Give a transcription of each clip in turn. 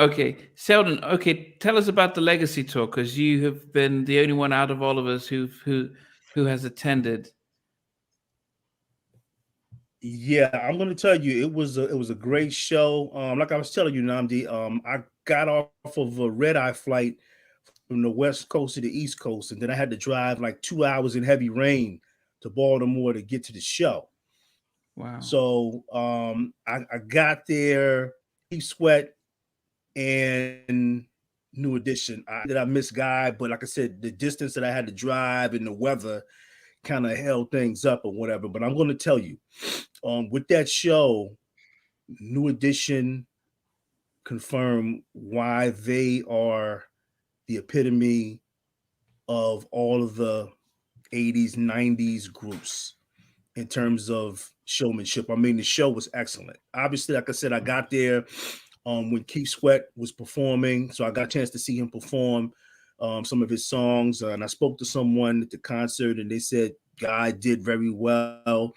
Okay, Sheldon. Okay, tell us about the legacy tour because you have been the only one out of all of us who has attended. Yeah, I'm gonna tell you, it was a great show. Like I was telling you, Namdi, I got off of a red eye flight from the west coast to the east coast, and then I had to drive like 2 hours in heavy rain to Baltimore to get to the show. Wow. So I got there, Keith Sweat and New Edition. I that I missed Guy, but like I said, the distance that I had to drive and the weather kind of held things up or whatever. But I'm going to tell you, with that show, New Edition confirmed why they are the epitome of all of the 80s, 90s groups in terms of showmanship. I mean, the show was excellent. Obviously, like I said, I got there when Keith Sweat was performing, so I got a chance to see him perform some of his songs. And I spoke to someone at the concert, and they said Guy did very well.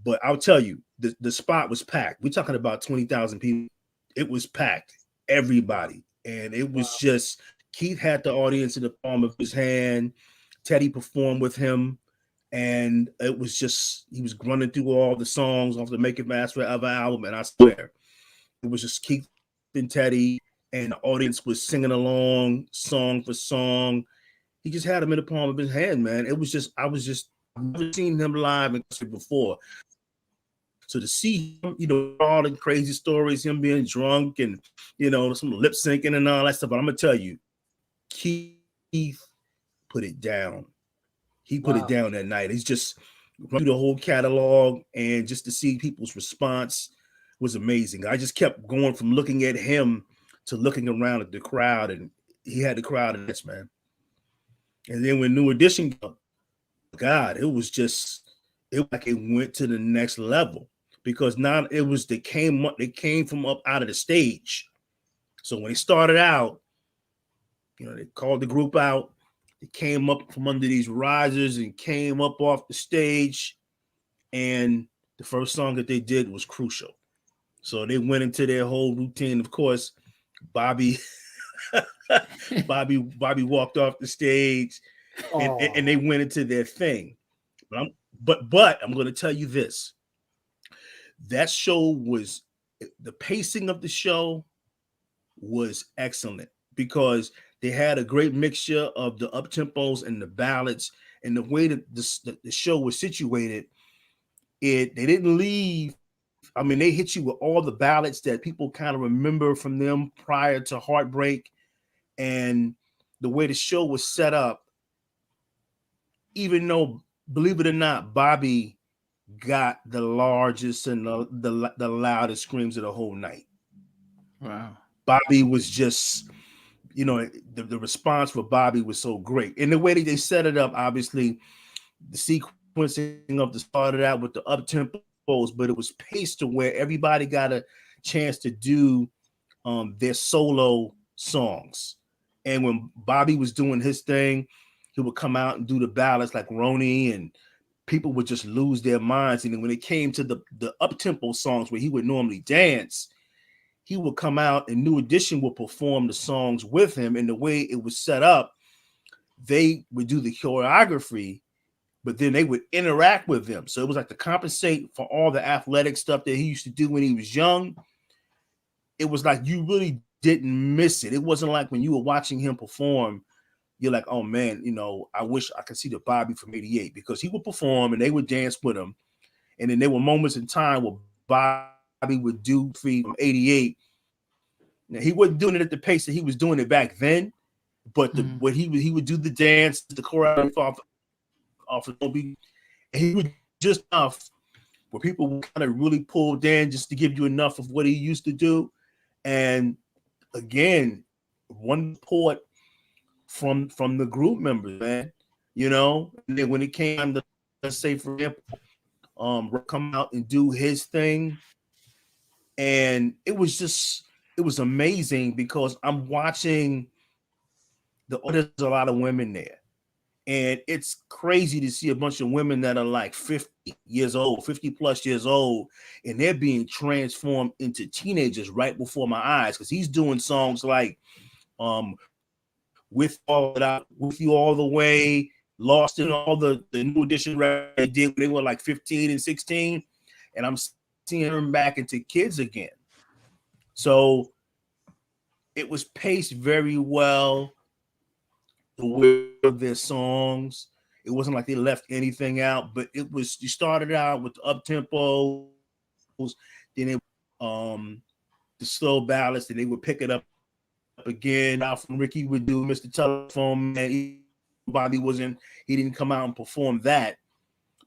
But I'll tell you, the spot was packed. We're talking about 20,000 people. It was packed, everybody, and it was just Keith had the audience in the palm of his hand. Teddy performed with him, and it was just he was running through all the songs off the Make It Last Forever album, and I swear it was just Keith and Teddy, and the audience was singing along, song for song. He just had him in the palm of his hand, man. It was just I've never seen him live in concert before. So to see him, all the crazy stories, him being drunk and some lip syncing and all that stuff. But I'm gonna tell you, Keith put it down. He put it down that night. He's just run through the whole catalog, and just to see people's response was amazing. I just kept going from looking at him to looking around at the crowd, and he had the crowd in this, man. And then when New Edition, God, it was like it went to the next level because now it was they came from up out of the stage. So when they started out, they called the group out. They came up from under these risers and came up off the stage, and the first song that they did was crucial. So they went into their whole routine. Of course, Bobby, Bobby walked off the stage, and they Oh, went into their thing. But I'm going to tell you this: that show was the pacing of the show was excellent because they had a great mixture of the up tempos and the ballads, and the way that the show was situated. They didn't leave. I mean, they hit you with all the ballads that people kind of remember from them prior to Heartbreak, and the way the show was set up. Even though, believe it or not, Bobby got the largest and the loudest screams of the whole night. Wow. Bobby was just, the response for Bobby was so great. And the way that they set it up, obviously, the sequencing of the started out with the up tempos, but it was paced to where everybody got a chance to do their solo songs. And when Bobby was doing his thing, he would come out and do the ballads like Roni, and people would just lose their minds. And then when it came to the up tempo songs where he would normally dance, he would come out and New Edition would perform the songs with him. And the way it was set up, they would do the choreography, but then they would interact with them. So it was like to compensate for all the athletic stuff that he used to do when he was young. It was like you really didn't miss it. It wasn't like when you were watching him perform, you're like, oh man, I wish I could see the Bobby from '88 because he would perform and they would dance with him. And then there were moments in time where Bobby would do free from '88. Now, he wasn't doing it at the pace that he was doing it back then, but Mm. what he would do the dance, the choreography off of Toby, and he would just enough where people would kind of really pull in just to give you enough of what he used to do. And again, one support from the group members, man. And then when it came to, let's say for example, come out and do his thing, and it was amazing because I'm watching there's a lot of women there, And it's crazy to see a bunch of women that are like 50 years old, 50 plus years old, and they're being transformed into teenagers right before my eyes. Because he's doing songs like with you all the way, lost in all the new edition they did when they were like 15 and 16. And I'm seeing them back into kids again. So it was paced very well. The way of their songs, it wasn't like they left anything out, but it was, you started out with the up tempos, then it the slow ballads, then they would pick it up again. Now from Ricky would do Mr. Telephone Man. Bobby he didn't come out and perform that,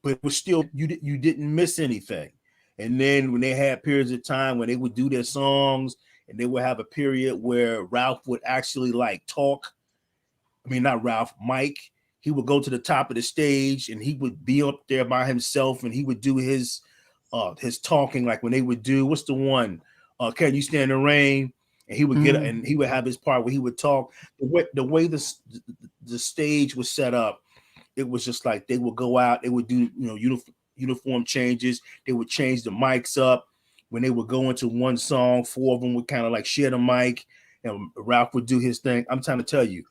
but it was still, you didn't miss anything. And then when they had periods of time when they would do their songs, and they would have a period where Ralph would actually like talk. I mean, not Ralph, Mike. He would go to the top of the stage and he would be up there by himself, and he would do his talking, like when they would do, what's the one? Can You Stand the Rain? And he would get and he would have his part where he would talk. The way the stage was set up, it was just like they would go out, they would do, uniform changes, they would change the mics up. When they would go into one song, four of them would kind of like share the mic, and Ralph would do his thing. I'm trying to tell you,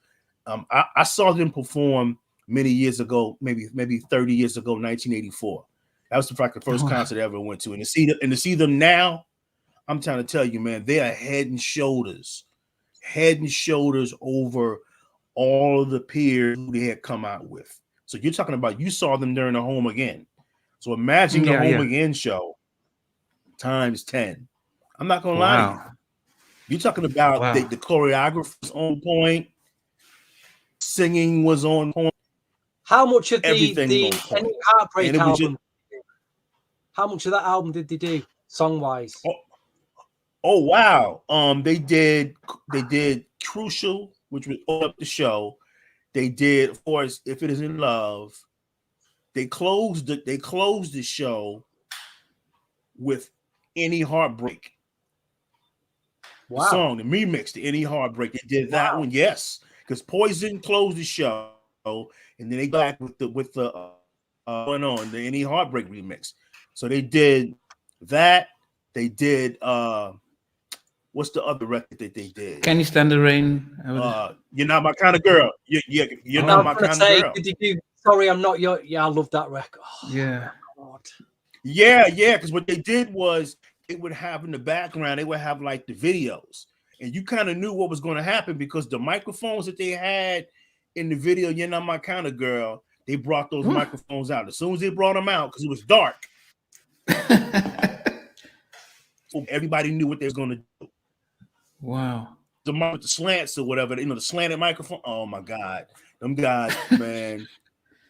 I saw them perform many years ago, maybe 30 years ago, 1984. That was like the first concert I ever went to. And to see them now, I'm trying to tell you, man, they are head and shoulders over all of the peers who they had come out with. So you're talking about, you saw them during the Home Again. So imagine the Home Again show times 10. I'm not gonna lie to you. You're talking about the choreographer's on point, singing was on point. How much of everything the Heartbreak album? How much of that album did they do song wise? Oh wow! They did Crucial, which was up the show. They did, of course, If It Isn't Love. They closed the show with Any Heartbreak. Wow. The song, the remix to Any Heartbreak. They did that one, yes, because Poison closed the show, and then they got back with the going on the Any Heartbreak remix. So they did that. They did what's the other record that they did? Can You Stand the Rain? You're Not My Kind of Girl. You're Not My Kind of Girl. Did you do Sorry I'm Not Your? Yeah, I love that record. Oh, yeah. God. Yeah. Because what they did was they would have in the background, they would have like the videos, and you kind of knew what was going to happen because the microphones that they had in the video, You're Not My Kind of Girl, they brought those microphones out as soon as they brought them out because it was dark. So everybody knew what they were going to do. Wow. The slants or whatever, the slanted microphone. Oh my God, them guys, man,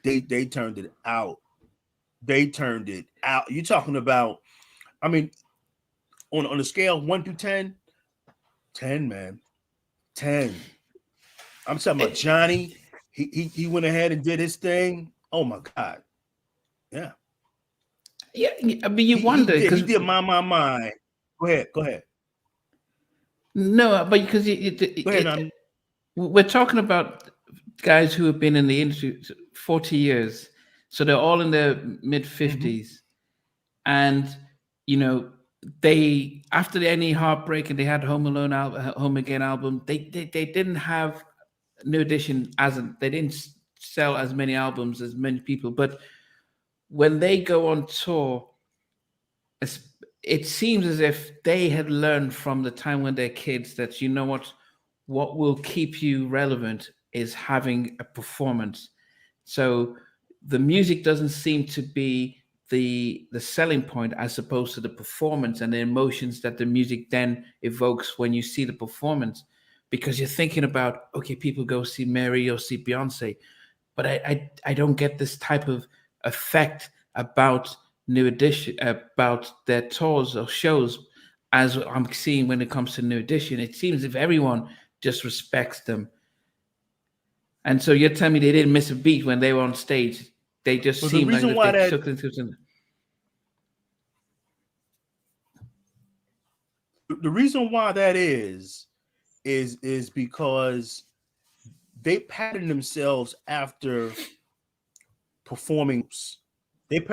they turned it out. They turned it out. You're talking about, I mean, on a scale of 1 to 10, 10, man, 10. I'm talking about Johnny. He went ahead and did his thing. Oh my God, yeah. Yeah, I mean, you wonder because he did my. Go ahead. No, but because we're talking about guys who have been in the industry 40 years, so they're all in their mid 50s, and they, after Any Heartbreak and they had Home Again album, they didn't have New Edition they didn't sell as many albums as many people, but when they go on tour, it seems as if they had learned from the time when they're kids that, what will keep you relevant is having a performance. So the music doesn't seem to be the selling point as opposed to the performance and the emotions that the music then evokes when you see the performance, because you're thinking about, okay, people go see Mary or see Beyonce, but I don't get this type of effect about New Edition, about their tours or shows, as I'm seeing when it comes to New Edition. It seems if everyone just respects them. And so you're telling me they didn't miss a beat when they were on stage. They just seemed like they took into something. The reason why that is because they patterned themselves after performing. They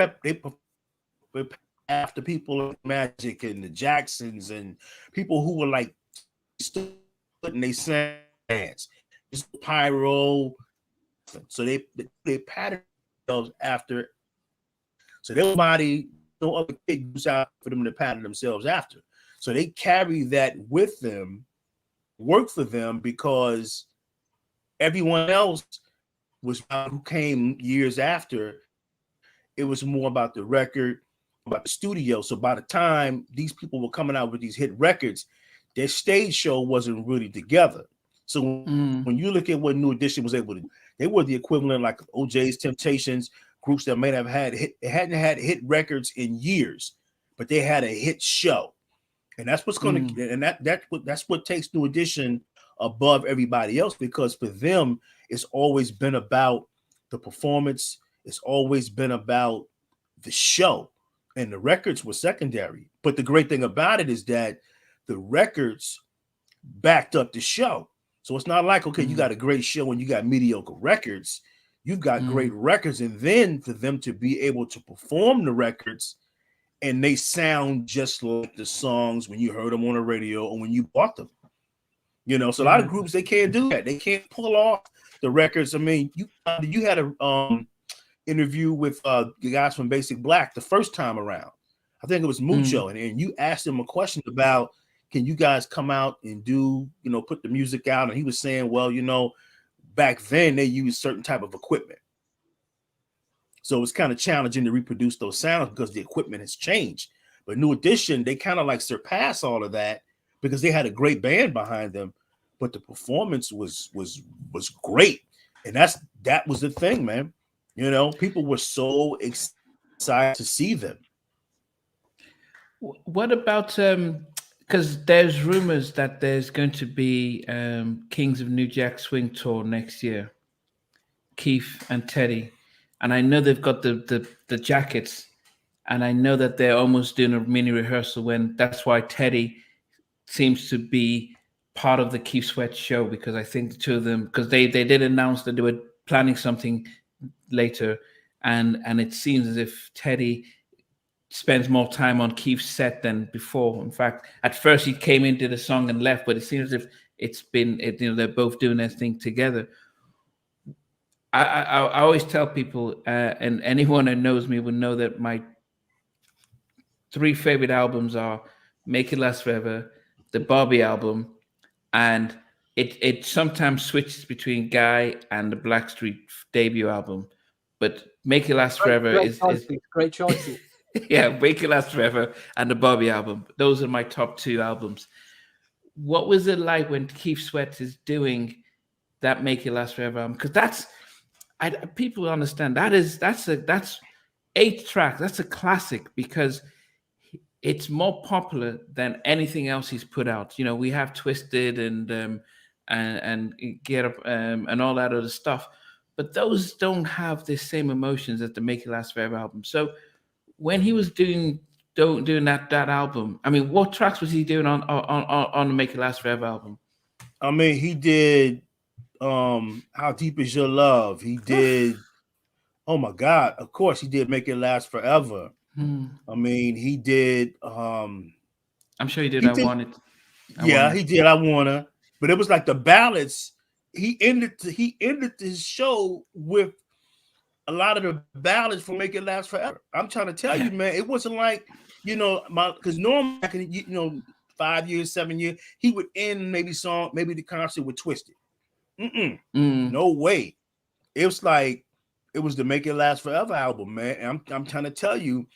after people like Magic and the Jacksons and people who were like stood and they sang pyro. So they patterned themselves after. So there was no other kid groups out for them to pattern themselves after. So they carry that with them, work for them, because everyone else was who came years after. It was more about the record, about the studio. So by the time these people were coming out with these hit records, their stage show wasn't really together. So when you look at what New Edition was able to do, they were the equivalent like OJ's Temptations, groups that may have hadn't had hit records in years, but they had a hit show. And that's what's going to, and that's what takes New Edition above everybody else, because for them, it's always been about the performance. It's always been about the show, and the records were secondary. But the great thing about it is that the records backed up the show. So it's not like, okay, you got a great show and you got mediocre records. You've got great records. And then for them to be able to perform the records and they sound just like the songs when you heard them on the radio or when you bought them. You know, so a lot of groups, they can't do that. They can't pull off the records. I mean, you had a interview with the guys from Basic Black the first time around. I think it was Mucho. And you asked him a question about, can you guys come out and do, you know, put the music out? And he was saying, well, you know, back then they used certain type of equipment. So it's kind of challenging to reproduce those sounds because the equipment has changed. But New Edition, they kind of like surpass all of that because they had a great band behind them, but the performance was great. And that was the thing, man. You know, people were so excited to see them. What about because there's rumors that there's going to be Kings of New Jack Swing tour next year, Keith and Teddy, and I know they've got the jackets, and I know that they're almost doing a mini rehearsal. When that's why Teddy seems to be part of the Keith Sweat show, because I think the two of them, because they did announce that they were planning something later, and it seems as if Teddy spends more time on Keith's set than before. In fact, at first he came in, did a song and left, but it seems as if they're both doing their thing together. I always tell people, and anyone that knows me will know that my 3 favorite albums are Make It Last Forever, the Barbie album, and it sometimes switches between Guy and the Blackstreet debut album, but Make It Last Forever is great choices. Yeah, Make It Last Forever and the Barbie album. Those are my top 2 albums. What was it like when Keith Sweat is doing that Make It Last Forever album? Because people understand that's 8 tracks. That's a classic because it's more popular than anything else he's put out. You know, we have Twisted and Get Up and all that other stuff, but those don't have the same emotions as the Make It Last Forever album. So when he was doing that album, I mean, what tracks was he doing on the Make It Last Forever album? I mean, he did How Deep Is Your Love? He did oh my God, of course he did Make It Last Forever. I mean, he did I'm sure he did I Want It. He did I Wanna, but it was like the ballads. He ended his show with a lot of the ballads for Make It Last Forever. I'm trying to tell you, man, it wasn't like, you know, because normally back in, you know, 5 years, 7 years, he would end maybe the concert with Twisted. No way. It was like it was the Make It Last Forever album, man. And I'm trying to tell you,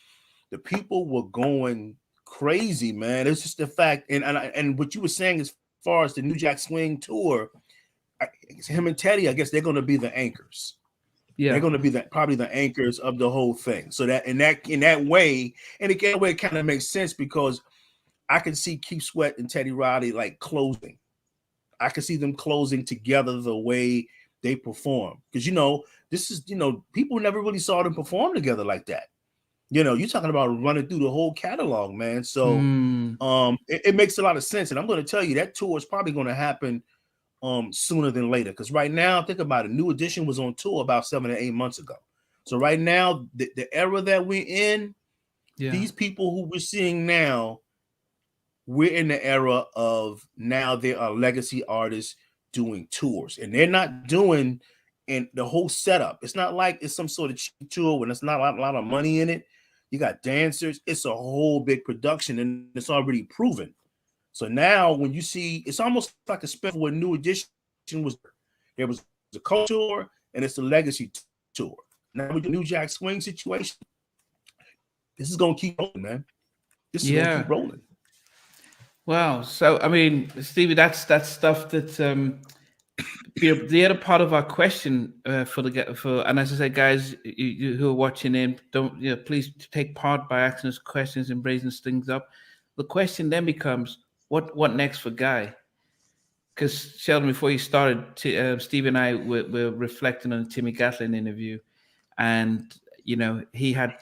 the people were going crazy, man. It's just the fact, and what you were saying as far as the New Jack Swing tour, him and Teddy, I guess they're going to be the anchors. Yeah, they're going to be probably the anchors of the whole thing. So that in that way, and again, it kind of makes sense because I can see Keith Sweat and Teddy Riley like closing. I can see them closing together the way they perform, because you know this is, you know, people never really saw them perform together like that. You know, you're talking about running through the whole catalog, man. So it makes a lot of sense, and I'm going to tell you that tour is probably going to happen sooner than later. Because right now, think about it, New Edition was on tour about 7 or 8 months ago. So right now, the era that we're in, these people who we're seeing now, we're in the era of now there are legacy artists doing tours, and they're not doing and the whole setup. It's not like it's some sort of cheap tour when it's not a lot of money in it. You got dancers. It's a whole big production, and it's already proven. So now when you see, it's almost like a spin for what New Edition was. There was a culture tour, and it's a legacy tour. Now with the New Jack Swing situation, this is going to keep rolling, man. This is going to keep rolling. Wow. So, I mean, Stevie, that's stuff that the other part of our question and as I say, guys, you who are watching in, don't please take part by asking us questions and raising things up. The question then becomes, what next for Guy? Because Sheldon, before you started, Steve and I were reflecting on the Timmy Gatlin interview, and he had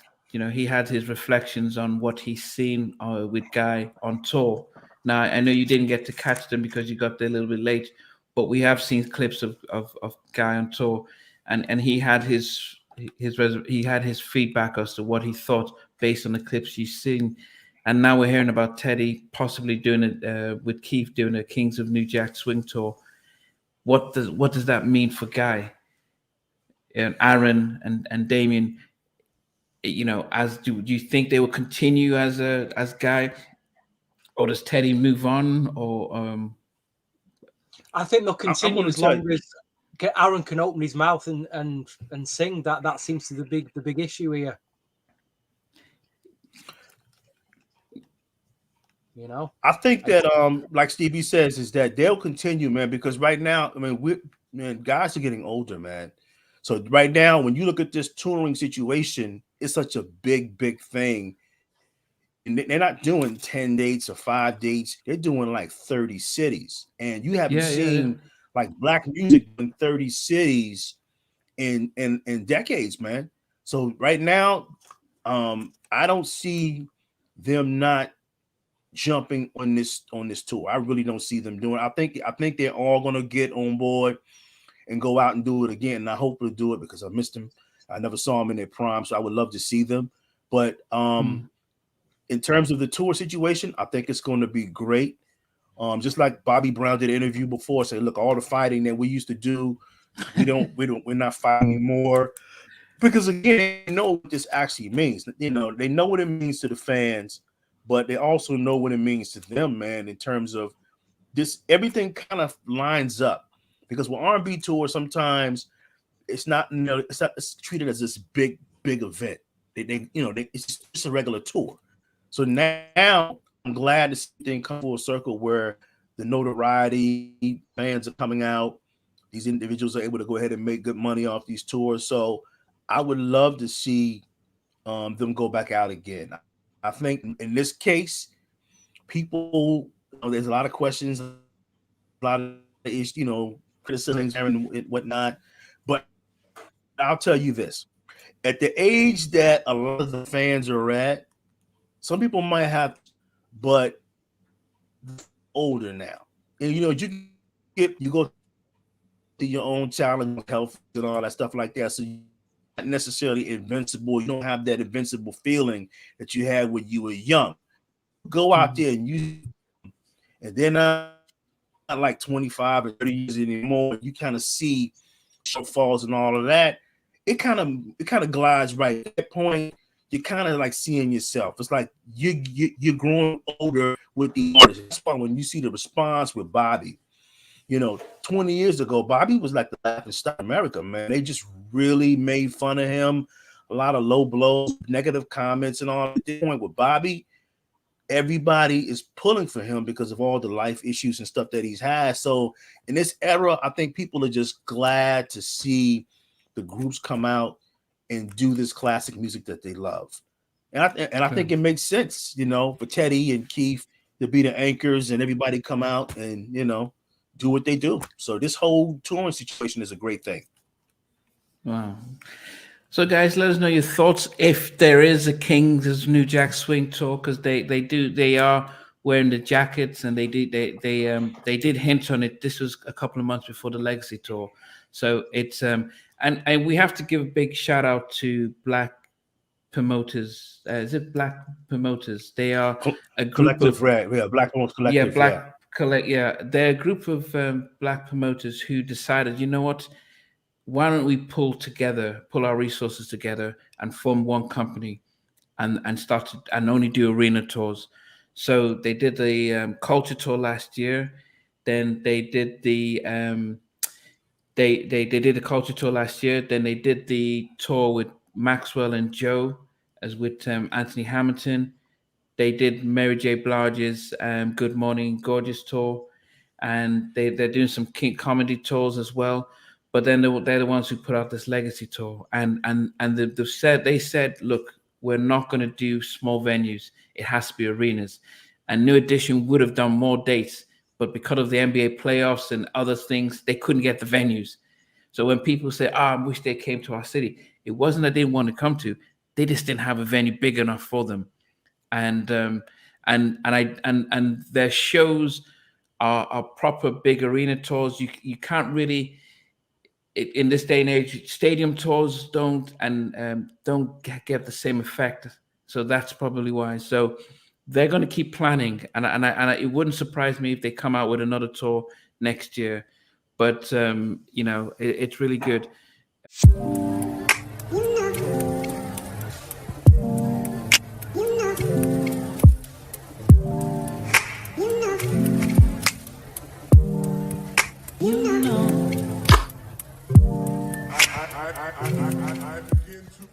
his reflections on what he's seen with Guy on tour. Now, I know you didn't get to catch them because you got there a little bit late, but we have seen clips of Guy on tour, and he had his feedback as to what he thought based on the clips you've seen. And now we're hearing about Teddy possibly doing it with Keith doing a Kings of New Jack Swing tour. What does that mean for Guy and Aaron and Damien? Do you think they will continue as Guy, or does Teddy move on? Or I think they'll continue as long as Aaron can open his mouth and sing. That seems to be the big issue here. I think that like Stevie says, is that they'll continue, man, because right now, I mean, guys are getting older, man. So right now, when you look at this touring situation, it's such a big thing. And they're not doing 10 dates or 5 dates. They're doing like 30 cities. And you haven't seen like black music in 30 cities in decades, man. So right now, I don't see them not jumping on this tour. I really don't see them doing it. I think they're all gonna get on board and go out and do it again. And I hope they'll do it because I missed them. I never saw them in their prime, so I would love to see them. But in terms of the tour situation, I think it's going to be great. Just like Bobby Brown did an interview before, say, look, all the fighting that we used to do, we're not fighting anymore. Because again, they know what this actually means. They know what it means to the fans, but they also know what it means to them, man, in terms of this. Everything kind of lines up. Because with R&B tours, sometimes it's not, it's treated as this big event. It's just a regular tour. So now I'm glad to see things come full circle where the notoriety, fans are coming out. These individuals are able to go ahead and make good money off these tours. So I would love to see them go back out again. I think in this case, people, there's a lot of questions, a lot of issues, criticisms and whatnot. But I'll tell you this: at the age that a lot of the fans are at, some people might have, but older now, and you go through your own challenge, health, and all that stuff like that. So you're not necessarily invincible. You don't have that invincible feeling that you had when you were young. Go out there and then not like 25 or 30 years anymore. You kind of see shortfalls and all of that. It kind of glides right at that point. You're kind of like seeing yourself. It's like you're growing older with the artist. That's why when you see the response with Bobby, 20 years ago, Bobby was like the laughing stock of America, man. They just really made fun of him. A lot of low blows, negative comments, and all. At this point with Bobby, everybody is pulling for him because of all the life issues and stuff that he's had. So in this era, I think people are just glad to see the groups come out and do this classic music that they love. And I think it makes sense, for Teddy and Keith to be the anchors and everybody come out and, do what they do. So this whole touring situation is a great thing. Wow. So guys, let us know your thoughts if there is a Kings of New Jack Swing tour, because they are wearing the jackets, and they did hint on it. This was a couple of months before the Legacy tour, so it's and we have to give a big shout out to Black promoters. Is it Black promoters? They are a group Collective, of Black Owned Collective. They're a group of Black promoters who decided, you know what? Why don't we pull our resources together, and form one company, and start to only do arena tours. So they did the culture tour last year. Then they did the they did the culture tour last year. Then they did the tour with Maxwell and Joe, as with Anthony Hamilton. They did Mary J. Blige's Good Morning Gorgeous tour, and they're doing some comedy tours as well. But then they're the ones who put out this Legacy tour, and they said, look, we're not going to do small venues. It has to be arenas. And New Edition would have done more dates, but because of the NBA playoffs and other things, they couldn't get the venues. So when people say, I wish they came to our city, it wasn't that they didn't want to come to, they just didn't have a venue big enough for them. And their shows are proper big arena tours. You can't really, in this day and age, stadium tours don't get the same effect. So that's probably why. So they're going to keep planning, and it wouldn't surprise me if they come out with another tour next year. But it's really good. I begin to